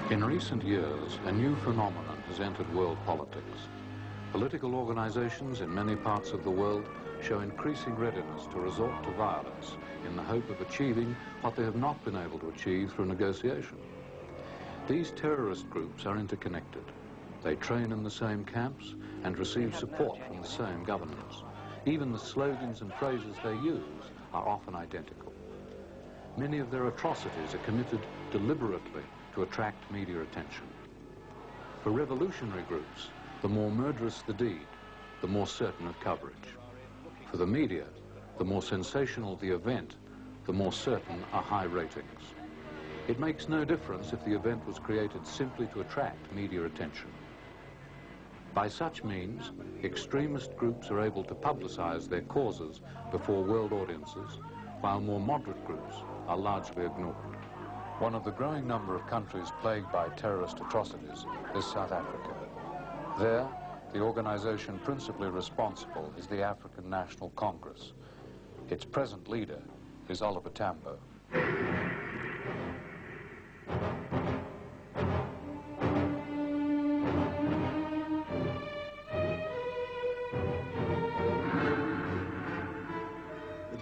In recent years, a new phenomenon has entered world politics. Political organizations in many parts of the world show increasing readiness to resort to violence in the hope of achieving what they have not been able to achieve through negotiation. These terrorist groups are interconnected. They train in the same camps and receive support from the same governments. Even the slogans and phrases they use are often identical. Many of their atrocities are committed deliberately to attract media attention. For revolutionary groups, the more murderous the deed, the more certain of coverage. For the media, the more sensational the event, the more certain are high ratings. It makes no difference if the event was created simply to attract media attention. By such means, extremist groups are able to publicize their causes before world audiences, while more moderate groups are largely ignored. One of the growing number of countries plagued by terrorist atrocities is South Africa. There, the organization principally responsible is the African National Congress. Its present leader is Oliver Tambo.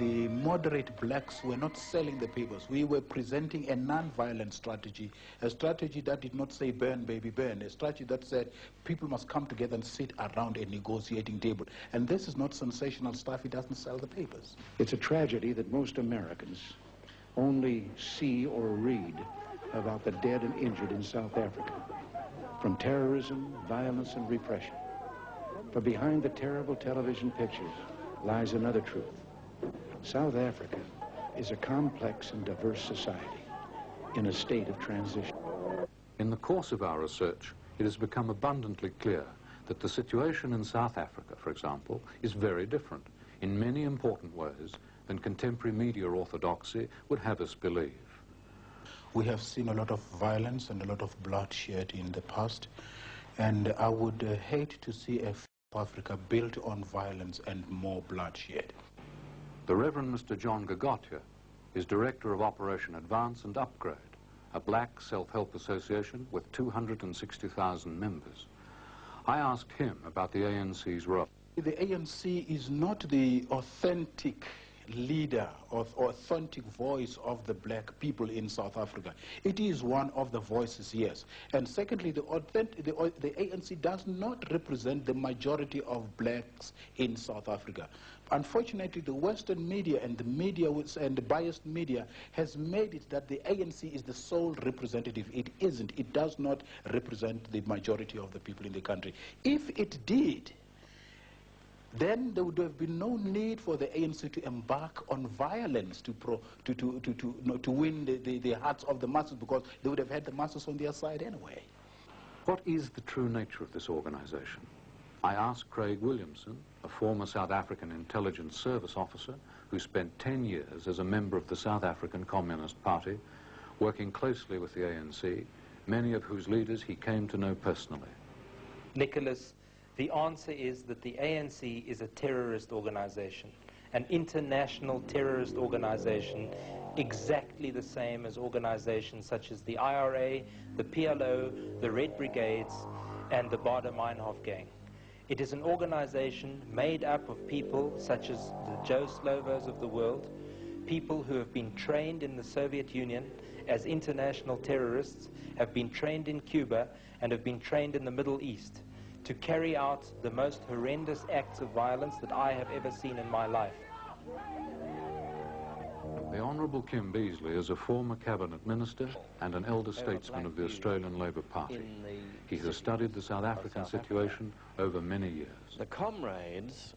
The moderate blacks were not selling the papers. We were presenting a non-violent strategy, a strategy that did not say burn, baby, burn, a strategy that said people must come together and sit around a negotiating table. And this is not sensational stuff. It doesn't sell the papers. It's a tragedy that most Americans only see or read about the dead and injured in South Africa, from terrorism, violence, and repression. But behind the terrible television pictures lies another truth. South Africa is a complex and diverse society in a state of transition. In the course of our research, it has become abundantly clear that the situation in South Africa, for example, is very different in many important ways than contemporary media orthodoxy would have us believe. We have seen a lot of violence and a lot of bloodshed in the past, and I would hate to see a South Africa built on violence and more bloodshed. The Reverend Mr. John Gagotia is Director of Operation Advance and Upgrade, a black self-help association with 260,000 members. I asked him about the ANC's role. The ANC is not the authentic leader or authentic voice of the black people in South Africa. It is one of the voices, yes. And secondly, the ANC does not represent the majority of blacks in South Africa. Unfortunately, the Western media and the media and the biased media has made it that the ANC is the sole representative. It isn't. It does not represent the majority of the people in the country. If it did, then there would have been no need for the ANC to embark on violence to win the hearts of the masses, because they would have had the masses on their side anyway. What is the true nature of this organization? I asked Craig Williamson, a former South African intelligence service officer who spent 10 years as a member of the South African Communist Party, working closely with the ANC, many of whose leaders he came to know personally. Nicholas, the answer is that the ANC is a terrorist organization, an international terrorist organization, exactly the same as organizations such as the IRA, the PLO, the Red Brigades, and the Bader-Meinhof gang. It is an organization made up of people such as the Joe Slovos of the world, people who have been trained in the Soviet Union as international terrorists, have been trained in Cuba, and have been trained in the Middle East to carry out the most horrendous acts of violence that I have ever seen in my life. The Honourable Kim Beazley is a former cabinet minister and an elder statesman of the Australian Labor Party. He has studied the South African situation over many years. The comrades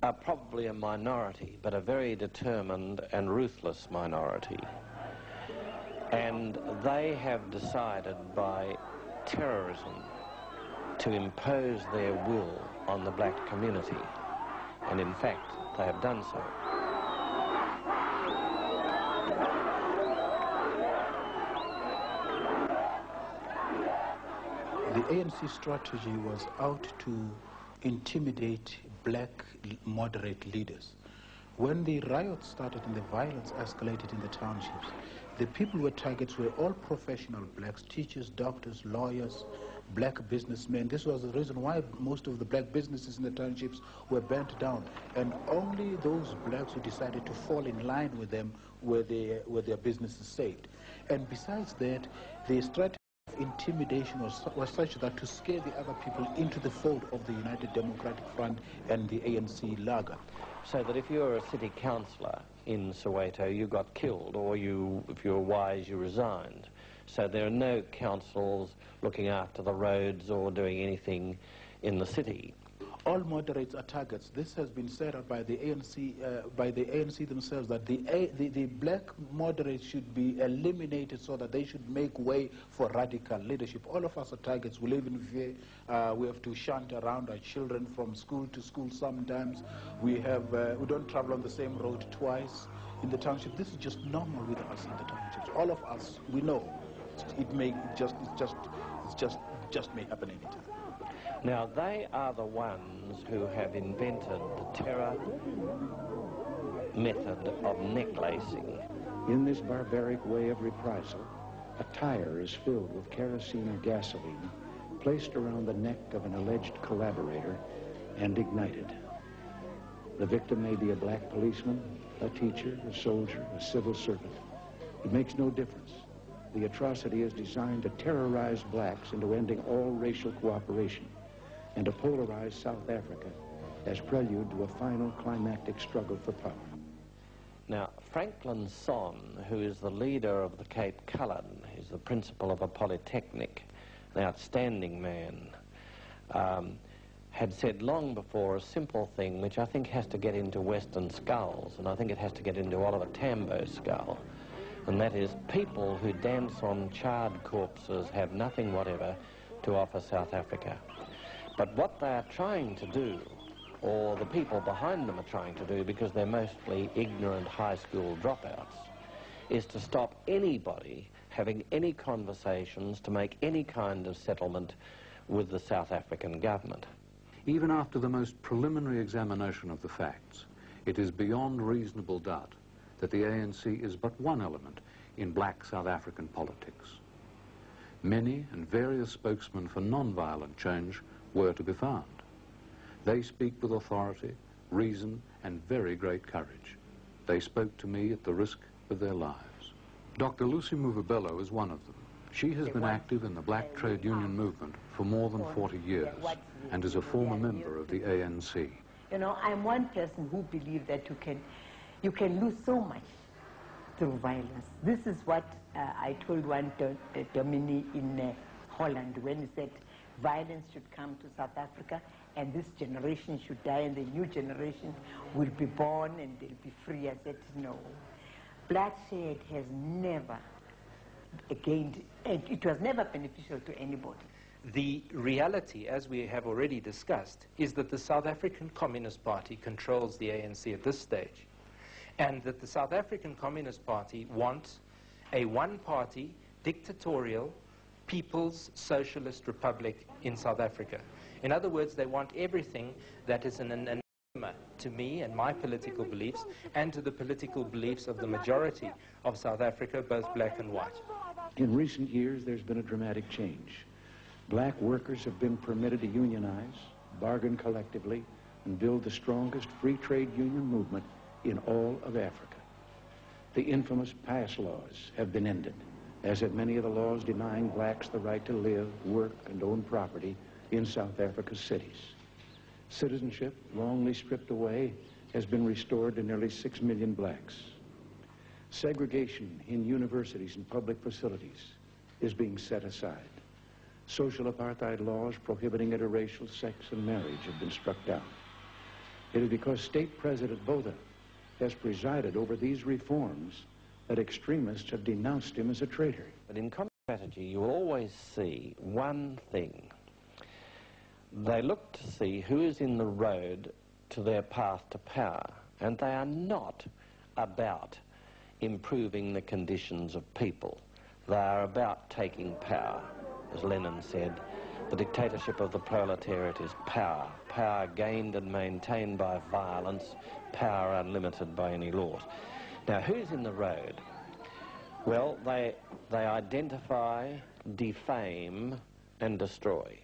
are probably a minority, but a very determined and ruthless minority. And they have decided by terrorism to impose their will on the black community. And in fact, they have done so. The ANC strategy was out to intimidate black moderate leaders. When the riots started and the violence escalated in the townships, the people who targets were all professional blacks, teachers, doctors, lawyers, black businessmen. This was the reason why most of the black businesses in the townships were burnt down. And only those blacks who decided to fall in line with them were their businesses saved. And besides that, the strategy of intimidation was such that to scare the other people into the fold of the United Democratic Front and the ANC lager. So that if you're a city councillor in Soweto, you got killed, or if you were wise, you resigned. So there are no councils looking after the roads or doing anything in the city. All moderates are targets. This has been set up by the ANC themselves, that the black moderates should be eliminated so that they should make way for radical leadership. All of us are targets. We live in fear. We have to shunt around our children from school to school sometimes. We don't travel on the same road twice in the township. This is just normal with us in the townships. All of us, we know. It just may happen anytime. Now, they are the ones who have invented the terror method of necklacing. In this barbaric way of reprisal, a tire is filled with kerosene or gasoline, placed around the neck of an alleged collaborator, and ignited. The victim may be a black policeman, a teacher, a soldier, a civil servant. It makes no difference. The atrocity is designed to terrorize blacks into ending all racial cooperation and to polarize South Africa as prelude to a final climactic struggle for power. Now, Franklin Sonn, who is the leader of the Cape Cullen, is the principal of a polytechnic, an outstanding man, had said long before a simple thing which I think has to get into Western skulls, and I think it has to get into Oliver Tambo's skull, and that is people who dance on charred corpses have nothing whatever to offer South Africa. But what they are trying to do, or the people behind them are trying to do, because they're mostly ignorant high school dropouts, is to stop anybody having any conversations to make any kind of settlement with the South African government. Even after the most preliminary examination of the facts, it is beyond reasonable doubt that the ANC is but one element in black South African politics. Many and various spokesmen for non-violent change were to be found. They speak with authority, reason, and very great courage. They spoke to me at the risk of their lives. Dr. Lucy Muvabelo is one of them. She has been active in the black trade union movement for more than 40 years and is a former member of the ANC. You know, I'm one person who believes that you can lose so much through violence. This is what I told one Domini in Holland when he said, violence should come to South Africa and this generation should die and the new generation will be born and they'll be free. I said, no. Bloodshed has never gained, it was never beneficial to anybody. The reality, as we have already discussed, is that the South African Communist Party controls the ANC at this stage, and that the South African Communist Party wants a one-party, dictatorial, People's Socialist Republic in South Africa. In other words, they want everything that is an anathema to me and my political beliefs and to the political beliefs of the majority of South Africa, both black and white. In recent years, there's been a dramatic change. Black workers have been permitted to unionize, bargain collectively, and build the strongest free trade union movement in all of Africa. The infamous pass laws have been ended, as have many of the laws denying blacks the right to live, work, and own property in South Africa's cities. Citizenship, wrongly stripped away, has been restored to nearly 6 million blacks. Segregation in universities and public facilities is being set aside. Social apartheid laws prohibiting interracial sex and marriage have been struck down. It is because State President Botha has presided over these reforms that extremists have denounced him as a traitor. But in communist strategy, you will always see one thing. They look to see who is in the road to their path to power, and they are not about improving the conditions of people. They are about taking power. As Lenin said, The dictatorship of the proletariat is power. Power gained and maintained by violence, power unlimited by any laws. Now, who's in the road? Well, they identify, defame, and destroy.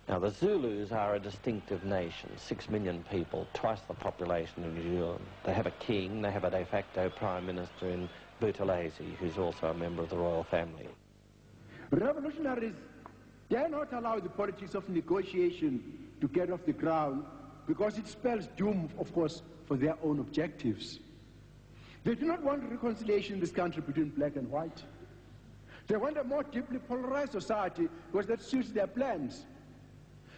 Now, the Zulus are a distinctive nation, 6 million people, twice the population of New Zealand. They have a king, they have a de facto prime minister in Buthelezi, who's also a member of the royal family. Revolutionaries dare not allow the politics of negotiation to get off the ground because it spells doom, of course, for their own objectives. They do not want reconciliation in this country between black and white. They want a more deeply polarized society because that suits their plans.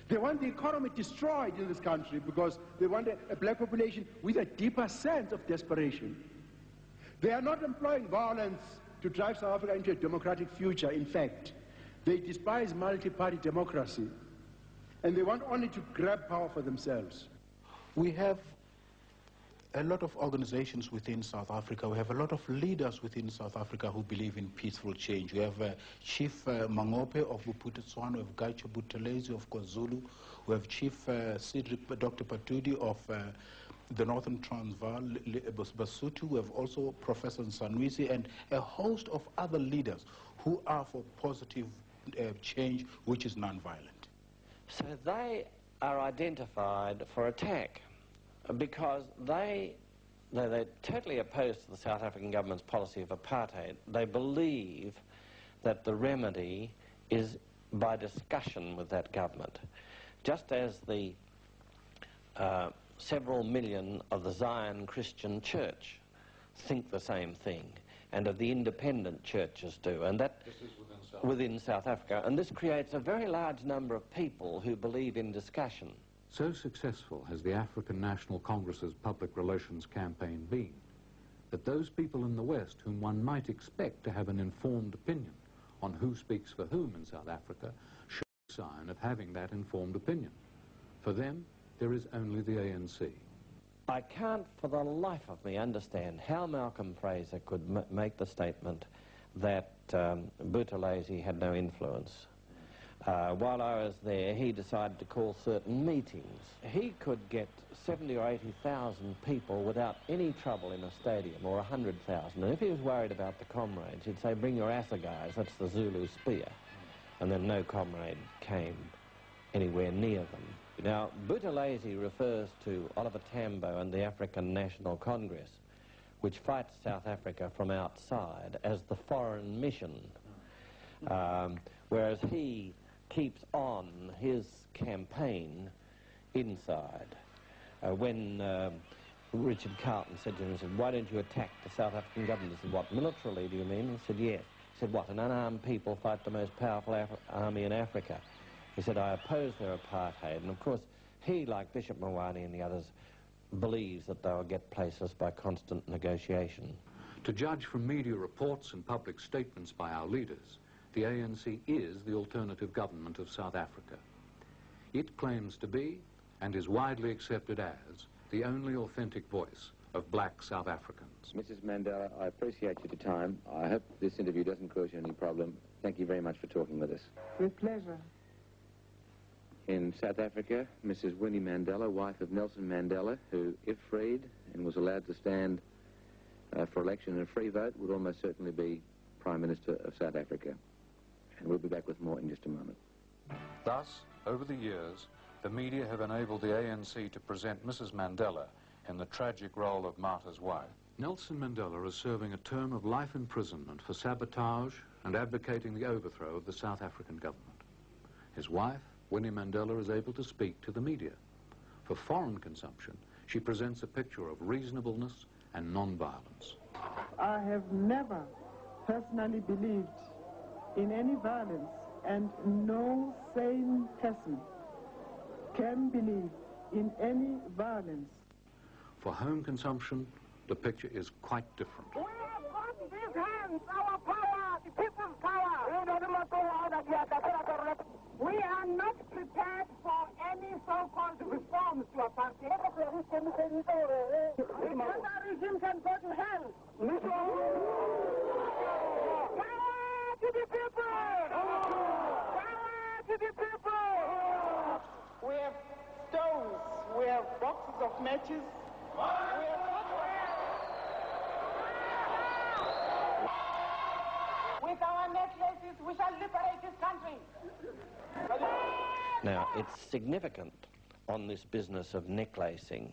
They want the economy destroyed in this country because they want a black population with a deeper sense of desperation. They are not employing violence to drive South Africa into a democratic future. In fact, they despise multi-party democracy, and they want only to grab power for themselves. We have a lot of organizations within South Africa. We have a lot of leaders within South Africa who believe in peaceful change. We have Chief Mangope of Bophuthatswana, we have Gaitsho Buthelezi of KwaZulu, we have Chief Dr. Patudi of the Northern Transvaal, Basotho. We have also Professor Nsanwisi and a host of other leaders who are for positive change, which is non-violent. So they are identified for attack because they're totally opposed to the South African government's policy of apartheid. They believe that the remedy is by discussion with that government, just as the several million of the Zion Christian Church think the same thing, and of the independent churches do, and that this is within South Africa, and this creates a very large number of people who believe in discussion. So successful has the African National Congress's public relations campaign been that those people in the West whom one might expect to have an informed opinion on who speaks for whom in South Africa show a sign of having that informed opinion. For them, there is only the ANC. I can't for the life of me understand how Malcolm Fraser could make the statement that Buthelezi had no influence. While I was there, he decided to call certain meetings. He could get 70 or 80,000 people without any trouble in a stadium, or 100,000. And if he was worried about the comrades, he'd say, bring your assegais, that's the Zulu spear. And then no comrade came anywhere near them. Now, Buthelezi refers to Oliver Tambo and the African National Congress, which fights South Africa from outside, as the foreign mission, whereas he keeps on his campaign inside. When Richard Carlton said to him, he said, why don't you attack the South African government? He said, what, militarily do you mean? He said, yes. He said, what, an unarmed people fight the most powerful army in Africa? He said, I oppose their apartheid. And of course, he, like Bishop Mawani and the others, believes that they'll get places by constant negotiation. To judge from media reports and public statements by our leaders, the ANC is the alternative government of South Africa. It claims to be, and is widely accepted as, the only authentic voice of black South Africans. Mrs. Mandela, I appreciate your time. I hope this interview doesn't cause you any problem. Thank you very much for talking with us. With pleasure. In South Africa, Mrs. Winnie Mandela, wife of Nelson Mandela, who, if freed and was allowed to stand for election and a free vote, would almost certainly be Prime Minister of South Africa. And we'll be back with more in just a moment. Thus, over the years, the media have enabled the ANC to present Mrs. Mandela in the tragic role of martyr's wife. Nelson Mandela is serving a term of life imprisonment for sabotage and advocating the overthrow of the South African government. His wife, Winnie Mandela, is able to speak to the media. For foreign consumption, she presents a picture of reasonableness and non-violence. I have never personally believed in any violence, and no sane person can believe in any violence. For home consumption, the picture is quite different. We have got in these hands our power, the people's power. We are not prepared for any so-called reforms to apartheid. The regime can go to hell. Power to the people! Power to to the people! We have stones, we have boxes of matches, With our necklaces, we shall liberate this country. Now, it's significant on this business of necklacing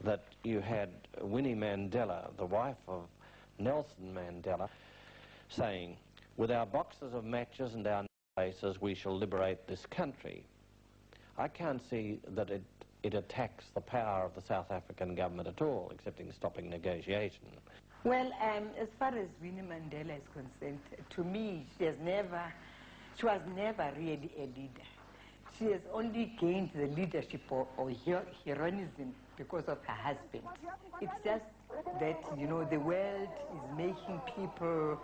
that you had Winnie Mandela, the wife of Nelson Mandela, saying, with our boxes of matches and our necklaces, we shall liberate this country. I can't see that it attacks the power of the South African government at all, excepting stopping negotiation. Well, as far as Winnie Mandela is concerned, to me, she was never really a leader. She has only gained the leadership or heroism because of her husband. It's just that, you know, the world is making people,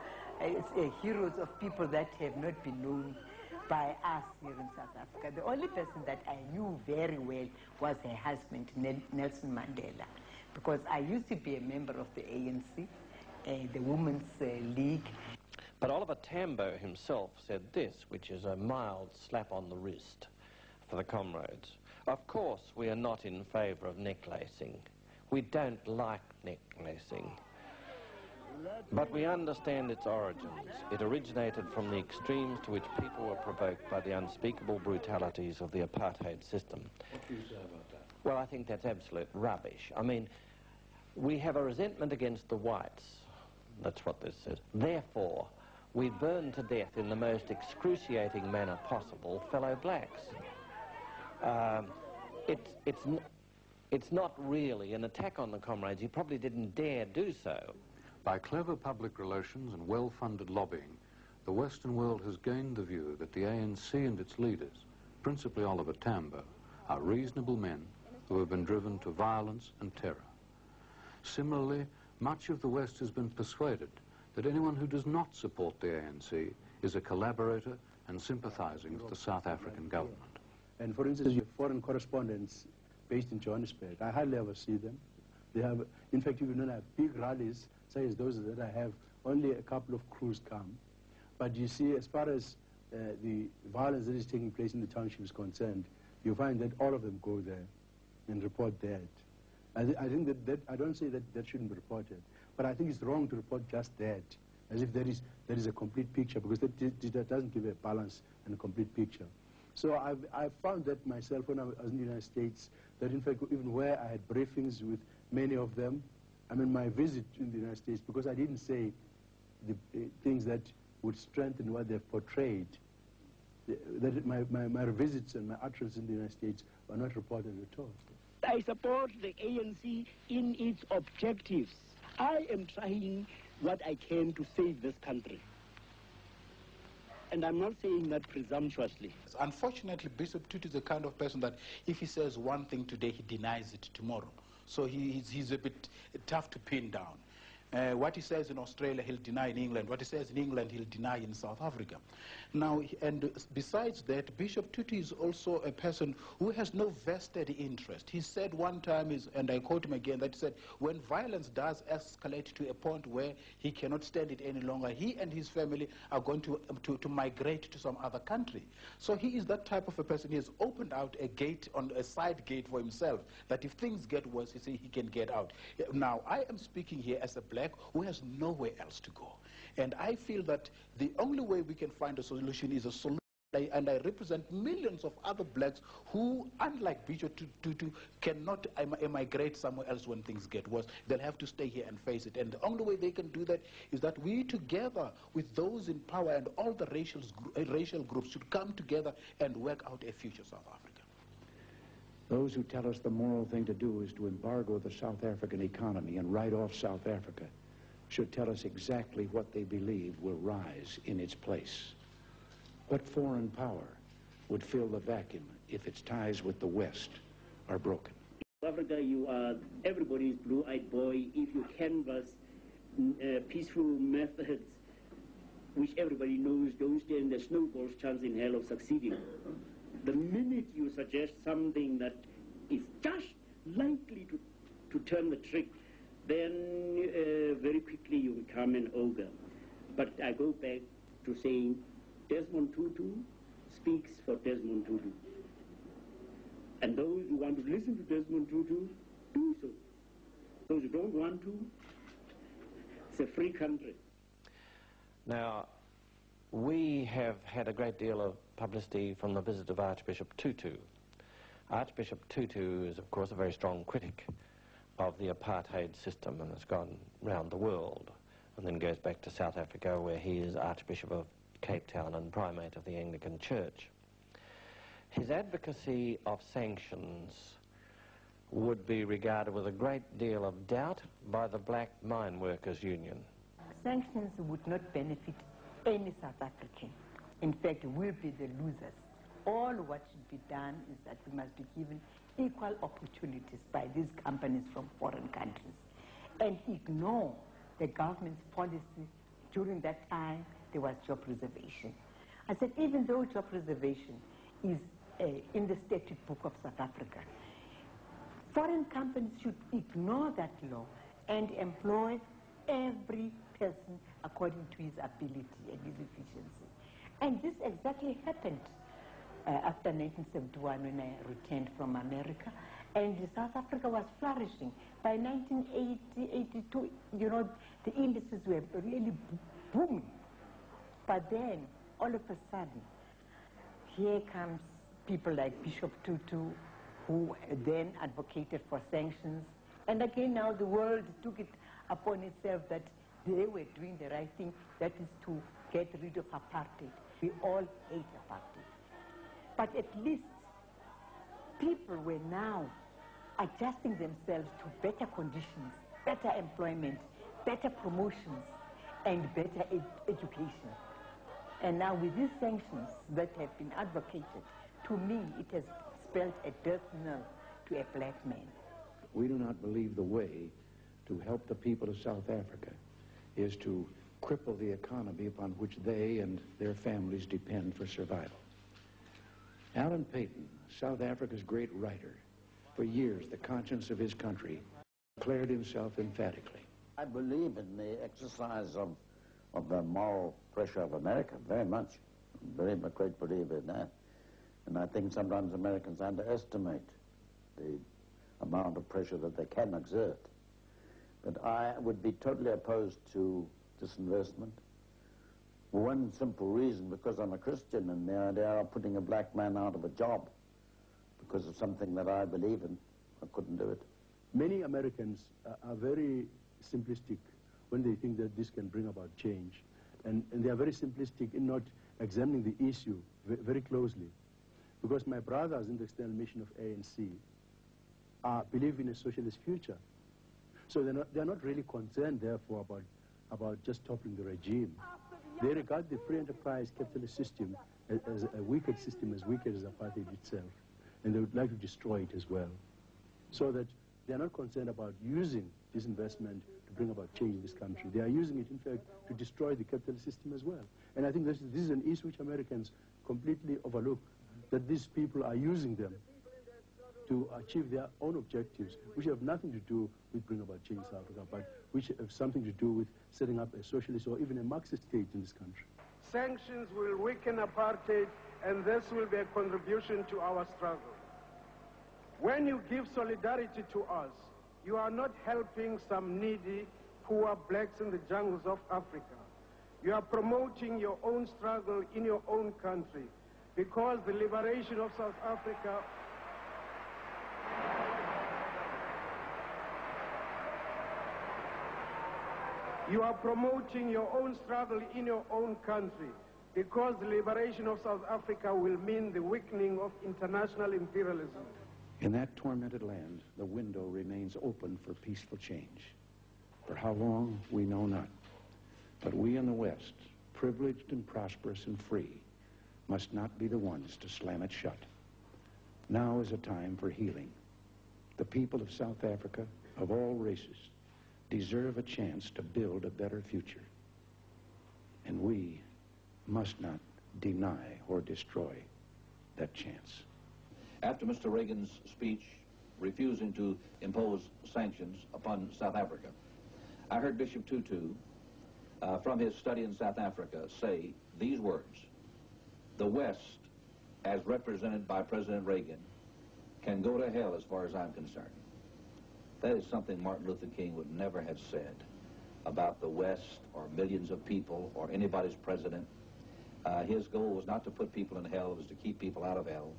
heroes of people that have not been known by us here in South Africa. The only person that I knew very well was her husband, Nelson Mandela, because I used to be a member of the ANC, the Women's League. But Oliver Tambo himself said this, which is a mild slap on the wrist for the comrades. Of course, we are not in favour of necklacing. We don't like necklacing. But we understand its origins. It originated from the extremes to which people were provoked by the unspeakable brutalities of the apartheid system. What do you say about that? Well, I think that's absolute rubbish. I mean, we have a resentment against the whites. That's what this says. Therefore, we burn to death in the most excruciating manner possible fellow blacks. It's not really an attack on the comrades. He probably didn't dare do so. By clever public relations and well-funded lobbying, the Western world has gained the view that the ANC and its leaders, principally Oliver Tambo, are reasonable men who have been driven to violence and terror. Similarly, much of the West has been persuaded that anyone who does not support the ANC is a collaborator and sympathizing with the South African government. And for instance, your foreign correspondents based in Johannesburg, I hardly ever see them. They have, in fact, even when I have big rallies, such as those that I have, only a couple of crews come. But you see, as far as the violence that is taking place in the township is concerned, you find that all of them go there and report that. I think that I don't say that that shouldn't be reported, but I think it's wrong to report just that, as if that is a complete picture, because that doesn't give a balance and a complete picture. So I've found that myself when I was in the United States, that in fact, even where I had briefings with many of them, I mean, my visit in the United States, because I didn't say the things that would strengthen what they've portrayed, that my visits and my utterances in the United States were not reported at all. I support the ANC in its objectives. I am trying what I can to save this country. And I'm not saying that presumptuously. Unfortunately, Bishop Tutu is the kind of person that if he says one thing today, he denies it tomorrow. So he's a bit tough to pin down. What he says in Australia, he'll deny in England. What he says in England, he'll deny in South Africa. Now, and besides that, Bishop Tutu is also a person who has no vested interest. He said one time, and I quote him again, that he said, when violence does escalate to a point where he cannot stand it any longer, he and his family are going to migrate to some other country. So he is that type of a person. He has opened out a gate, on a side gate for himself, that if things get worse, he can get out. Now, I am speaking here as a black who has nowhere else to go. And I feel that the only way we can find a solution is a solution. And I represent millions of other blacks who, unlike Bishop Tutu, cannot emigrate somewhere else when things get worse. They'll have to stay here and face it. And the only way they can do that is that we, together with those in power and all the racial groups, should come together and work out a future South Africa. Those who tell us the moral thing to do is to embargo the South African economy and write off South Africa should tell us exactly what they believe will rise in its place. What foreign power would fill the vacuum if its ties with the West are broken? Africa, you are everybody's blue-eyed boy if you canvass peaceful methods, which everybody knows don't stand a snowball's chance in hell of succeeding. The minute you suggest something that is just likely to turn the trick, then very quickly you become an ogre. But I go back to saying Desmond Tutu speaks for Desmond Tutu. And those who want to listen to Desmond Tutu, do so. Those who don't want to, it's a free country. Now, we have had a great deal of publicity from the visit of Archbishop Tutu. Archbishop Tutu is, of course, a very strong critic of the apartheid system and has gone round the world and then goes back to South Africa, where he is Archbishop of Cape Town and Primate of the Anglican Church. His advocacy of sanctions would be regarded with a great deal of doubt by the Black Mine Workers Union. Sanctions would not benefit any South African. In fact, we'll be the losers. All what should be done is that we must be given equal opportunities by these companies from foreign countries and ignore the government's policy. During that time, there was job reservation. I said, even though job reservation is in the statute book of South Africa, foreign companies should ignore that law and employ every person according to his ability and his efficiency. And this exactly happened after 1971 when I returned from America, and South Africa was flourishing. By 1980, 82, you know, the industries were really booming. But then, all of a sudden, here comes people like Bishop Tutu, who then advocated for sanctions. And again, now the world took it upon itself that they were doing the right thing, that is to get rid of apartheid. We all hate apartheid. But at least people were now adjusting themselves to better conditions, better employment, better promotions, and better education. And now with these sanctions that have been advocated, to me it has spelled a death knell to a black man. We do not believe the way to help the people of South Africa is to cripple the economy upon which they and their families depend for survival. Alan Paton, South Africa's great writer, for years the conscience of his country, declared himself emphatically. I believe in the exercise of the moral pressure of America, very much. I'm very much great believer in that. And I think sometimes Americans underestimate the amount of pressure that they can exert. But I would be totally opposed to disinvestment. For one simple reason, because I'm a Christian, and the idea of putting a black man out of a job because of something that I believe in, I couldn't do it. Many Americans are very simplistic when they think that this can bring about change. And they are very simplistic in not examining the issue very closely. Because my brothers in the external mission of ANC believe in a socialist future. So they're not really concerned, therefore, about just toppling the regime. They regard the free enterprise capitalist system as a wicked system, as wicked as apartheid itself. And they would like to destroy it as well. So that they're not concerned about using this investment to bring about change in this country. They are using it, in fact, to destroy the capitalist system as well. And I think this is an issue which Americans completely overlook, that these people are using them to achieve their own objectives, which have nothing to do with bringing about change in South Africa, but which have something to do with setting up a socialist or even a Marxist state in this country. Sanctions will weaken apartheid, and this will be a contribution to our struggle. When you give solidarity to us, you are not helping some needy, poor blacks in the jungles of Africa. You are promoting your own struggle in your own country, because the liberation of South Africa You are promoting your own struggle in your own country, because the liberation of South Africa will mean the weakening of international imperialism. In that tormented land, the window remains open for peaceful change. For how long, we know not. But we in the West, privileged and prosperous and free, must not be the ones to slam it shut. Now is a time for healing. The people of South Africa, of all races, deserve a chance to build a better future. And we must not deny or destroy that chance. After Mr. Reagan's speech refusing to impose sanctions upon South Africa, I heard Bishop Tutu, from his study in South Africa, say these words: the West as represented by President Reagan, can go to hell as far as I'm concerned. That is something Martin Luther King would never have said about the West or millions of people or anybody's president. His goal was not to put people in hell, it was to keep people out of hell.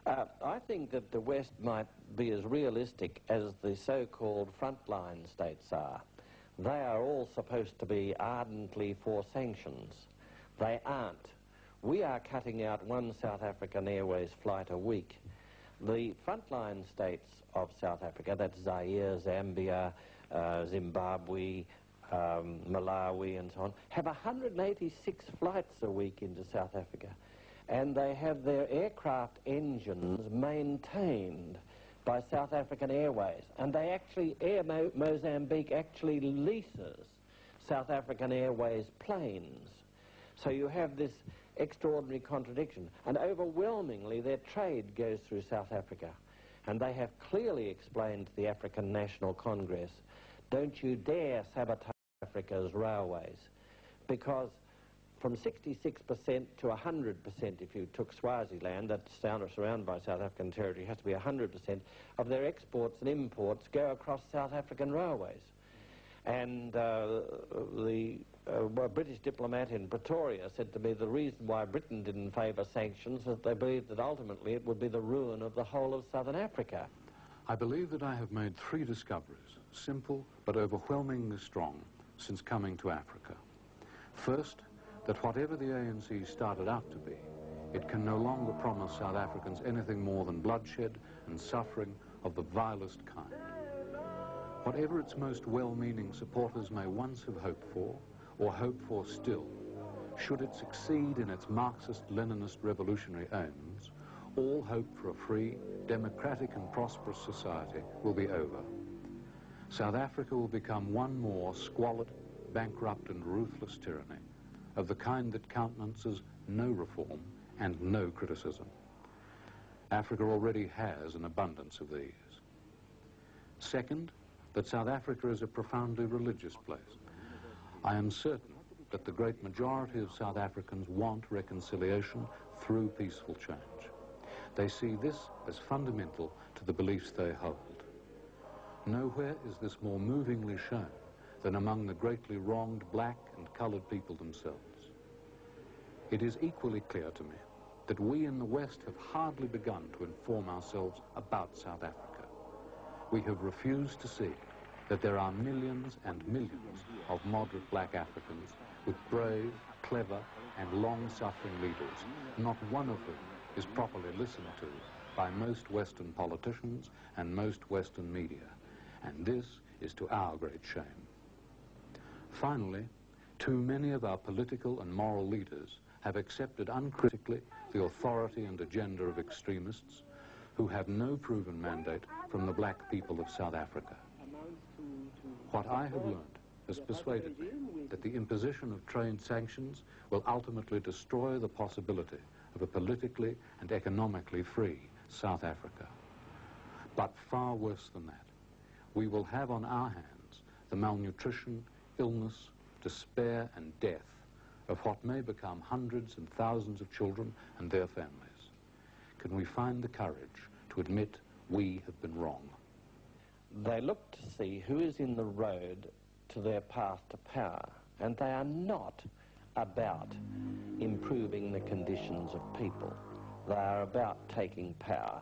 I think that the West might be as realistic as the so-called frontline states are. They are all supposed to be ardently for sanctions. They aren't. We are cutting out one South African Airways flight a week. The frontline states of South Africa, that's Zaire, Zambia, Zimbabwe, Malawi and so on, have 186 flights a week into South Africa. And they have their aircraft engines maintained by South African Airways. And they actually, Mozambique actually leases South African Airways planes. So you have this extraordinary contradiction. And overwhelmingly their trade goes through South Africa. And they have clearly explained to the African National Congress, don't you dare sabotage Africa's railways, because from 66% to 100%, if you took Swaziland, that's surrounded by South African territory, has to be 100% of their exports and imports go across South African railways. And the British diplomat in Pretoria said to me the reason why Britain didn't favour sanctions was that they believed that ultimately it would be the ruin of the whole of Southern Africa. I believe that I have made 3 discoveries, simple but overwhelmingly strong, since coming to Africa. First, that whatever the ANC started out to be, it can no longer promise South Africans anything more than bloodshed and suffering of the vilest kind. Whatever its most well-meaning supporters may once have hoped for, or hope for still, should it succeed in its Marxist-Leninist revolutionary aims, all hope for a free, democratic and prosperous society will be over. South Africa will become one more squalid, bankrupt and ruthless tyranny of the kind that countenances no reform and no criticism. Africa already has an abundance of these. Second, that South Africa is a profoundly religious place. I am certain that the great majority of South Africans want reconciliation through peaceful change. They see this as fundamental to the beliefs they hold. Nowhere is this more movingly shown than among the greatly wronged black and coloured people themselves. It is equally clear to me that we in the West have hardly begun to inform ourselves about South Africa. We have refused to see that there are millions and millions of moderate black Africans with brave, clever and long-suffering leaders, not one of whom is properly listened to by most Western politicians and most Western media. And this is to our great shame. Finally, too many of our political and moral leaders have accepted uncritically the authority and agenda of extremists who have no proven mandate from the black people of South Africa. What I have learned has persuaded me that the imposition of trade sanctions will ultimately destroy the possibility of a politically and economically free South Africa. But far worse than that, we will have on our hands the malnutrition, illness, despair and death of what may become hundreds and thousands of children and their families. Can we find the courage to admit we have been wrong? They look to see who is in the road to their path to power, and they are not about improving the conditions of people. They are about taking power.